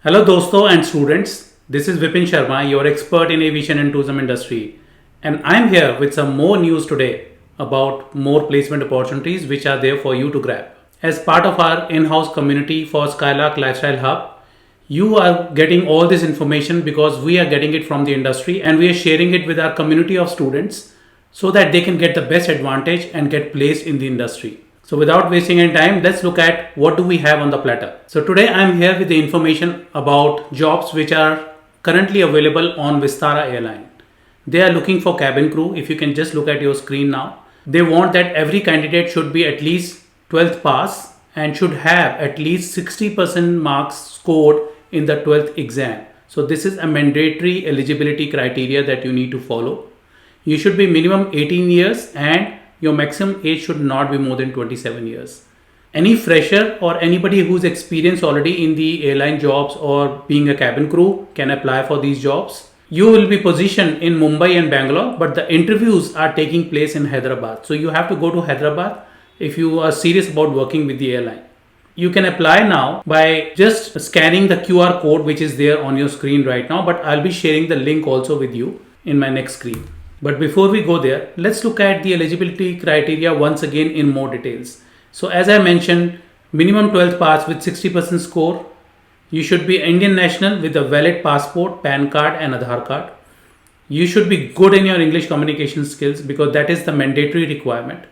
Hello dosto and students, this is Vipin Sharma, your expert in aviation and tourism industry, and I'm here with some more news today about more placement opportunities which are there for you to grab. As part of our in-house community for Skylark Lifestyle Hub, you are getting all this information because we are getting it from the industry and we are sharing it with our community of students so that they can get the best advantage and get placed in the industry. So without wasting any time, let's look at what do we have on the platter. So today I'm here with the information about jobs which are currently available on Vistara Airline. They are looking for cabin crew. If you can just look at your screen now, they want that every candidate should be at least 12th pass and should have at least 60% marks scored in the 12th exam. So this is a mandatory eligibility criteria that you need to follow. You should be minimum 18 years and your maximum age should not be more than 27 years. Any fresher or anybody who's experienced already in the airline jobs or being a cabin crew can apply for these jobs. You will be positioned in Mumbai and Bangalore, but the interviews are taking place in Hyderabad. So you have to go to Hyderabad if you are serious about working with the airline. You can apply now by just scanning the QR code which is there on your screen right now, but I'll be sharing the link also with you in my next screen. But before we go there, let's look at the eligibility criteria once again in more details. So as I mentioned, minimum 12th pass with 60% score. You should be Indian national with a valid passport, PAN card and Aadhaar card. You should be good in your English communication skills because that is the mandatory requirement.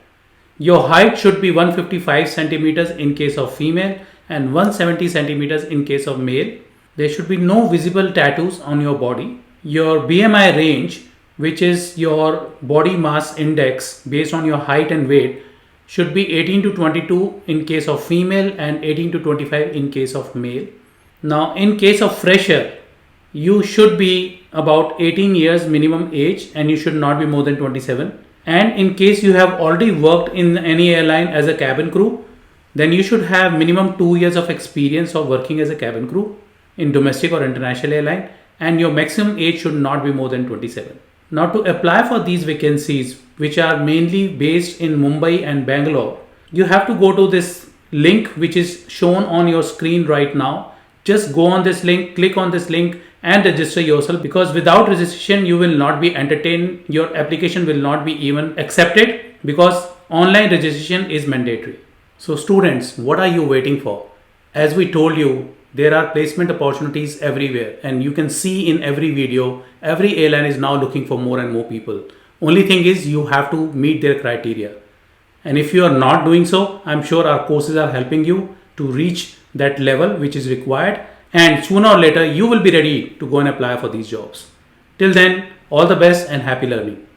Your height should be 155 centimeters in case of female and 170 centimeters in case of male. There should be no visible tattoos on your body. Your BMI range, which is your body mass index based on your height and weight, should be 18 to 22 in case of female and 18 to 25 in case of male. Now in case of fresher, you should be about 18 years minimum age and you should not be more than 27. And in case you have already worked in any airline as a cabin crew, then you should have minimum 2 years of experience of working as a cabin crew in domestic or international airline, and your maximum age should not be more than 27. Now to apply for these vacancies, which are mainly based in Mumbai and Bangalore, you have to go to this link which is shown on your screen right now. Just go on this link, click on this link and register yourself, because without registration you will not be entertained. Your application will not be even accepted because online registration is mandatory. So students, what are you waiting for? As we told you, there are placement opportunities everywhere and you can see in every video, every airline is now looking for more and more people. Only thing is you have to meet their criteria. And if you are not doing so, I'm sure our courses are helping you to reach that level which is required, and sooner or later you will be ready to go and apply for these jobs. Till then, all the best and happy learning.